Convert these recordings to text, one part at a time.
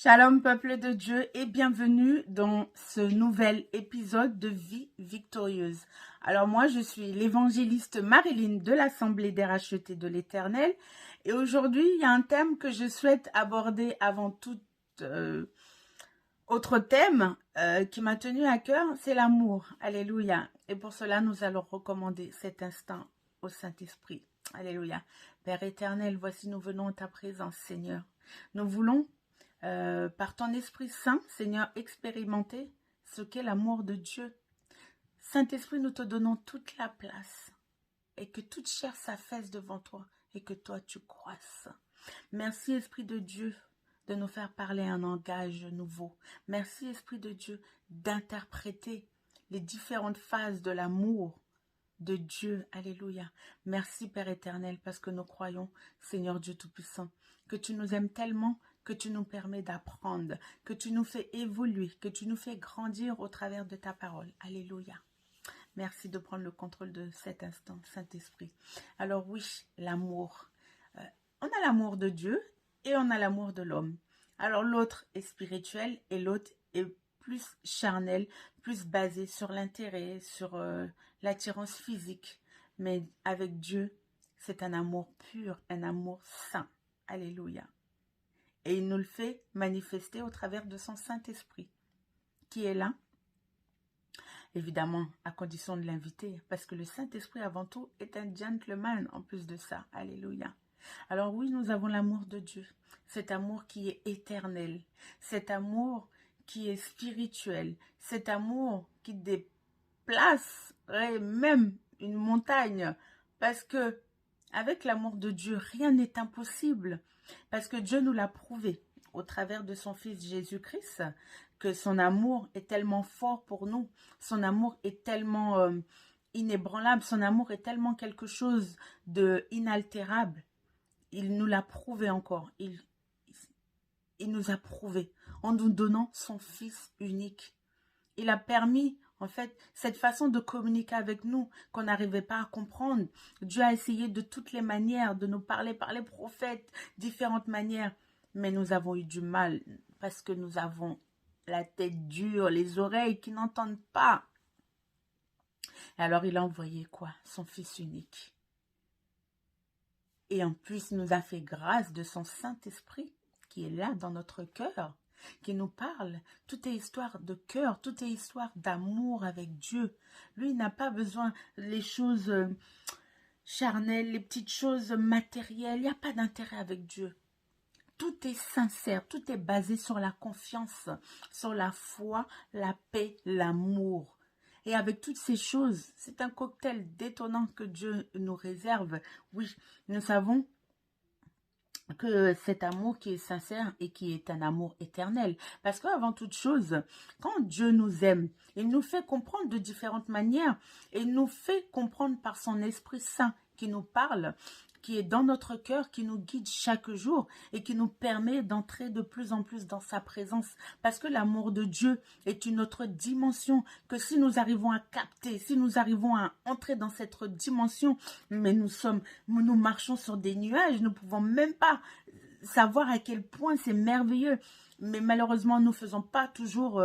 Shalom peuple de Dieu et bienvenue dans ce nouvel épisode de Vie victorieuse. Alors moi je suis l'évangéliste Marilyn de l'Assemblée des rachetés de l'Éternel et aujourd'hui il y a un thème que je souhaite aborder avant tout autre thème qui m'a tenu à cœur, c'est l'amour. Alléluia. Et pour cela nous allons recommander cet instant au Saint-Esprit. Alléluia. Père éternel, voici nous venons à ta présence Seigneur. Nous voulons par ton Esprit Saint, Seigneur, expérimenter ce qu'est l'amour de Dieu. Saint-Esprit, nous te donnons toute la place et que toute chair s'affaisse devant toi et que toi tu croisses. Merci Esprit de Dieu de nous faire parler un langage nouveau. Merci Esprit de Dieu d'interpréter les différentes phases de l'amour de Dieu. Alléluia. Merci Père éternel parce que nous croyons, Seigneur Dieu Tout-Puissant, que tu nous aimes tellement que tu nous permets d'apprendre, que tu nous fais évoluer, que tu nous fais grandir au travers de ta parole. Alléluia. Merci de prendre le contrôle de cet instant, Saint-Esprit. Alors oui, l'amour. On a l'amour de Dieu et on a l'amour de l'homme. Alors l'autre est spirituel et l'autre est plus charnel, plus basé sur l'intérêt, sur l'attirance physique. Mais avec Dieu, c'est un amour pur, un amour saint. Alléluia. Et il nous le fait manifester au travers de son Saint-Esprit, qui est là, évidemment, à condition de l'inviter, parce que le Saint-Esprit, avant tout, est un gentleman en plus de ça. Alléluia. Alors oui, nous avons l'amour de Dieu, cet amour qui est éternel, cet amour qui est spirituel, cet amour qui déplacerait même une montagne, parce que avec l'amour de Dieu, rien n'est impossible. Parce que Dieu nous l'a prouvé au travers de son Fils Jésus-Christ, que son amour est tellement fort pour nous, son amour est tellement inébranlable, son amour est tellement quelque chose de inaltérable. Il nous l'a prouvé encore, il nous a prouvé en nous donnant son Fils unique. Il a permis, en fait, cette façon de communiquer avec nous qu'on n'arrivait pas à comprendre. Dieu a essayé de toutes les manières de nous parler par les prophètes, différentes manières. Mais nous avons eu du mal parce que nous avons la tête dure, les oreilles qui n'entendent pas. Et alors il a envoyé quoi? Son Fils unique. Et en plus, il nous a fait grâce de son Saint-Esprit qui est là dans notre cœur, qui nous parle. Tout est histoire de cœur, tout est histoire d'amour avec Dieu. Lui, il n'a pas besoin des choses charnelles, les petites choses matérielles. Il n'y a pas d'intérêt avec Dieu. Tout est sincère, tout est basé sur la confiance, sur la foi, la paix, l'amour. Et avec toutes ces choses, c'est un cocktail détonnant que Dieu nous réserve. Oui, nous savons que cet amour qui est sincère et qui est un amour éternel. Parce qu'avant toute chose, quand Dieu nous aime, il nous fait comprendre de différentes manières. Et il nous fait comprendre par son Esprit Saint qui nous parle, qui est dans notre cœur, qui nous guide chaque jour et qui nous permet d'entrer de plus en plus dans sa présence. Parce que l'amour de Dieu est une autre dimension que si nous arrivons à capter, si nous arrivons à entrer dans cette dimension, mais nous marchons sur des nuages, nous ne pouvons même pas savoir à quel point c'est merveilleux. Mais malheureusement, nous ne faisons pas toujours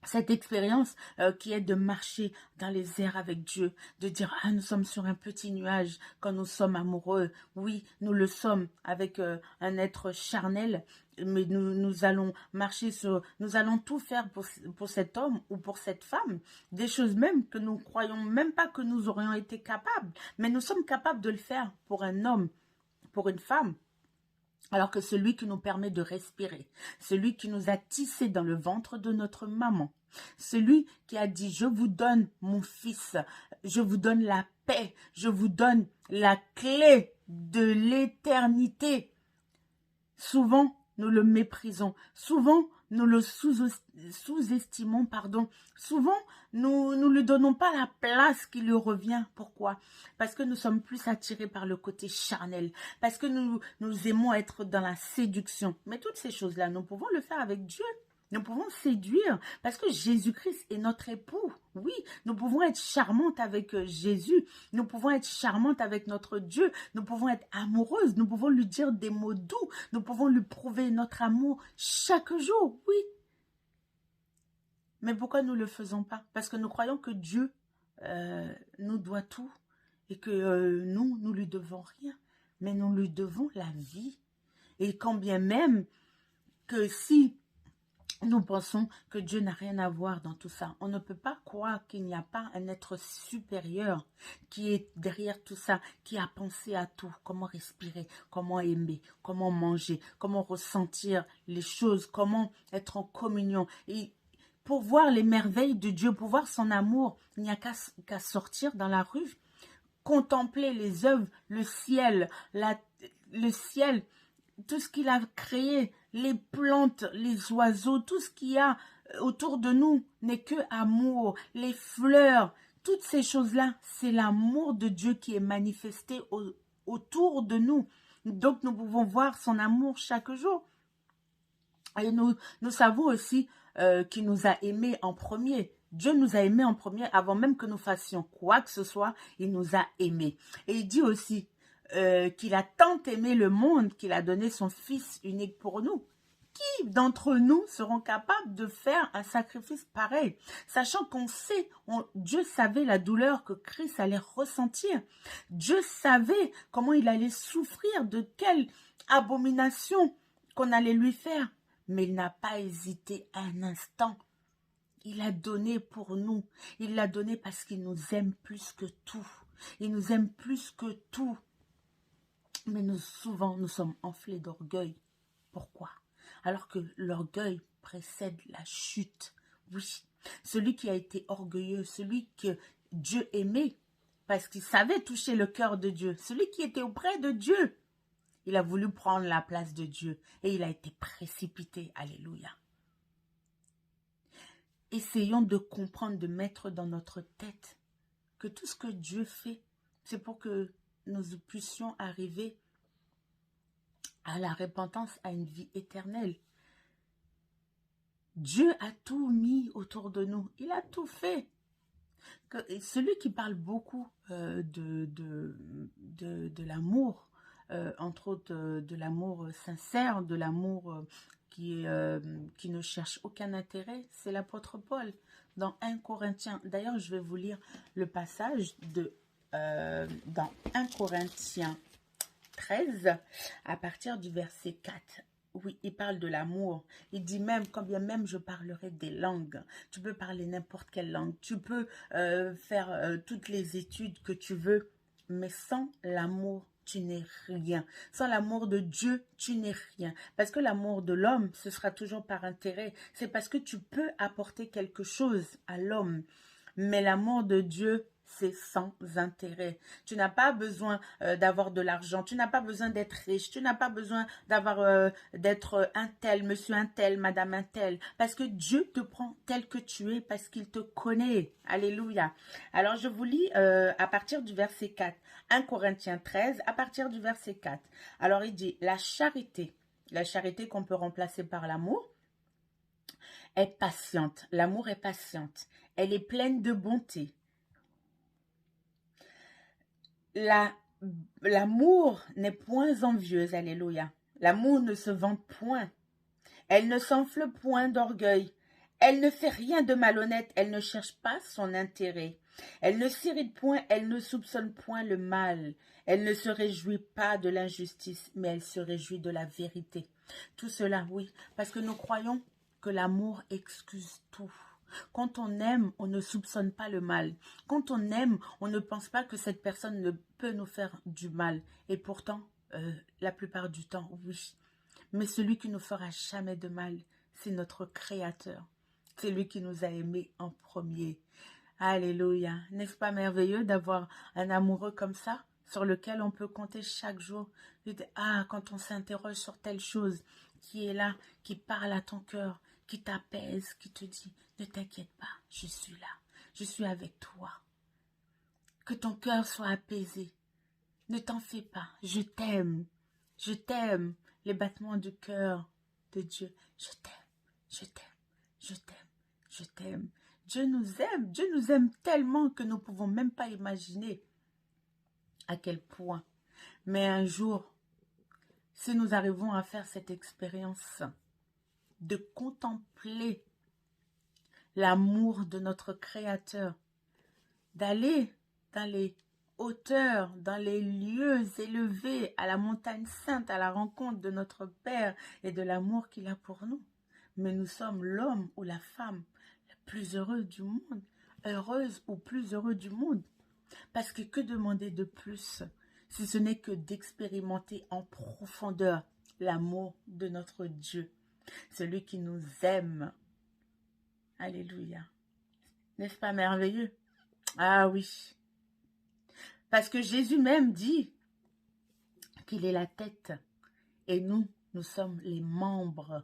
cette expérience qui est de marcher dans les airs avec Dieu, de dire « Ah, nous sommes sur un petit nuage quand nous sommes amoureux. » Oui, nous le sommes avec un être charnel, mais nous allons marcher sur... Nous allons tout faire pour cet homme ou pour cette femme. Des choses même que nous croyons même pas que nous aurions été capables. Mais nous sommes capables de le faire pour un homme, pour une femme. Alors que celui qui nous permet de respirer, celui qui nous a tissés dans le ventre de notre maman, celui qui a dit « Je vous donne mon fils, je vous donne la paix, je vous donne la clé de l'éternité ». Souvent, nous le méprisons. Souvent, nous le sous-estimons, pardon. Souvent, nous ne lui donnons pas la place qui lui revient. Pourquoi? Parce que nous sommes plus attirés par le côté charnel. Parce que nous aimons être dans la séduction. Mais toutes ces choses-là, nous pouvons le faire avec Dieu. Nous pouvons séduire parce que Jésus-Christ est notre époux. Oui, nous pouvons être charmantes avec Jésus. Nous pouvons être charmantes avec notre Dieu. Nous pouvons être amoureuses. Nous pouvons lui dire des mots doux. Nous pouvons lui prouver notre amour chaque jour. Oui. Mais pourquoi nous ne le faisons pas? Parce que nous croyons que Dieu nous doit tout et que nous lui devons rien. Mais nous lui devons la vie. Et quand bien même que si nous pensons que Dieu n'a rien à voir dans tout ça, on ne peut pas croire qu'il n'y a pas un être supérieur qui est derrière tout ça, qui a pensé à tout, comment respirer, comment aimer, comment manger, comment ressentir les choses, comment être en communion. Et pour voir les merveilles de Dieu, pour voir son amour, il n'y a qu'à sortir dans la rue, contempler les œuvres, le ciel, tout ce qu'il a créé, les plantes, les oiseaux, tout ce qu'il y a autour de nous n'est que amour, les fleurs, toutes ces choses-là, c'est l'amour de Dieu qui est manifesté autour de nous. Donc nous pouvons voir son amour chaque jour. Et nous savons aussi qu'il nous a aimés en premier. Dieu nous a aimés en premier avant même que nous fassions quoi que ce soit. Il nous a aimés. Et il dit aussi qu'il a tant aimé le monde qu'il a donné son Fils unique pour nous. Qui d'entre nous seront capables de faire un sacrifice pareil, sachant qu'on sait, Dieu savait la douleur que Christ allait ressentir. Dieu savait comment il allait souffrir, de quelle abomination qu'on allait lui faire. Mais il n'a pas hésité un instant. Il a donné pour nous. Il l'a donné parce qu'il nous aime plus que tout. Il nous aime plus que tout. Mais souvent, nous sommes enflés d'orgueil. Pourquoi? Alors que l'orgueil précède la chute. Oui, celui qui a été orgueilleux, celui que Dieu aimait, parce qu'il savait toucher le cœur de Dieu, celui qui était auprès de Dieu, il a voulu prendre la place de Dieu et il a été précipité. Alléluia. Essayons de comprendre, de mettre dans notre tête que tout ce que Dieu fait, c'est pour que nous puissions arriver à la repentance, à une vie éternelle. Dieu a tout mis autour de nous. Il a tout fait. Celui qui parle beaucoup de l'amour, entre autres de l'amour sincère, de l'amour qui ne cherche aucun intérêt, c'est l'apôtre Paul dans 1 Corinthiens. D'ailleurs, je vais vous lire le passage dans 1 Corinthiens 13 à partir du verset 4. Oui, il parle de l'amour. Il dit même, quand bien même je parlerai des langues, tu peux parler n'importe quelle langue, tu peux faire toutes les études que tu veux, mais sans l'amour, tu n'es rien. Sans l'amour de Dieu, tu n'es rien. Parce que l'amour de l'homme, ce sera toujours par intérêt. C'est parce que tu peux apporter quelque chose à l'homme. Mais l'amour de Dieu, c'est sans intérêt. Tu n'as pas besoin d'avoir de l'argent. Tu n'as pas besoin d'être riche. Tu n'as pas besoin d'être un tel, monsieur un tel, madame un tel. Parce que Dieu te prend tel que tu es, parce qu'il te connaît. Alléluia. Alors, je vous lis à partir du verset 4. 1 Corinthiens 13, à partir du verset 4. Alors, il dit, la charité qu'on peut remplacer par l'amour, est patiente. L'amour est patiente. Elle est pleine de bonté. L'amour n'est point envieuse, alléluia. L'amour ne se vante point. Elle ne s'enfle point d'orgueil. Elle ne fait rien de malhonnête. Elle ne cherche pas son intérêt. Elle ne s'irrite point. Elle ne soupçonne point le mal. Elle ne se réjouit pas de l'injustice, mais elle se réjouit de la vérité. Tout cela, oui, parce que nous croyons que l'amour excuse tout. Quand on aime, on ne soupçonne pas le mal. Quand on aime, on ne pense pas que cette personne ne peut nous faire du mal. Et pourtant, la plupart du temps, oui. Mais celui qui ne nous fera jamais de mal, c'est notre Créateur. C'est lui qui nous a aimés en premier. Alléluia. N'est-ce pas merveilleux d'avoir un amoureux comme ça, sur lequel on peut compter chaque jour? Ah, quand on s'interroge sur telle chose, qui est là, qui parle à ton cœur, qui t'apaise, qui te dit, ne t'inquiète pas, je suis là, je suis avec toi. Que ton cœur soit apaisé. Ne t'en fais pas, je t'aime, les battements du cœur de Dieu. Je t'aime, je t'aime, je t'aime, je t'aime. Dieu nous aime tellement que nous ne pouvons même pas imaginer à quel point. Mais un jour, si nous arrivons à faire cette expérience de contempler l'amour de notre Créateur, d'aller dans les hauteurs, dans les lieux élevés, à la montagne sainte, à la rencontre de notre Père et de l'amour qu'il a pour nous. Mais nous sommes l'homme ou la femme la plus heureuse du monde, heureuse ou plus heureux du monde. Parce que demander de plus, si ce n'est que d'expérimenter en profondeur l'amour de notre Dieu, celui qui nous aime. Alléluia. N'est-ce pas merveilleux? Ah oui. Parce que Jésus même dit qu'il est la tête et nous sommes les membres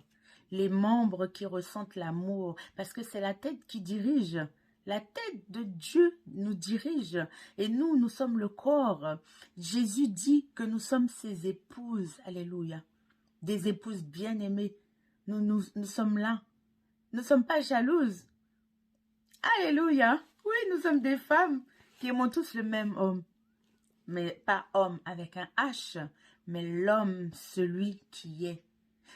qui ressentent l'amour, parce que c'est la tête qui dirige. La tête de Dieu nous dirige et nous sommes le corps. Jésus dit que nous sommes ses épouses, alléluia, des épouses bien-aimées. Nous sommes là. Nous ne sommes pas jalouses. Alléluia. Oui, nous sommes des femmes qui aimons tous le même homme. Mais pas homme avec un H, mais l'homme, celui qui est.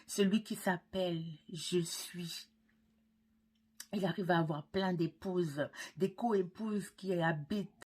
Celui qui s'appelle « Je suis ». Il arrive à avoir plein d'épouses, des co-épouses qui habitent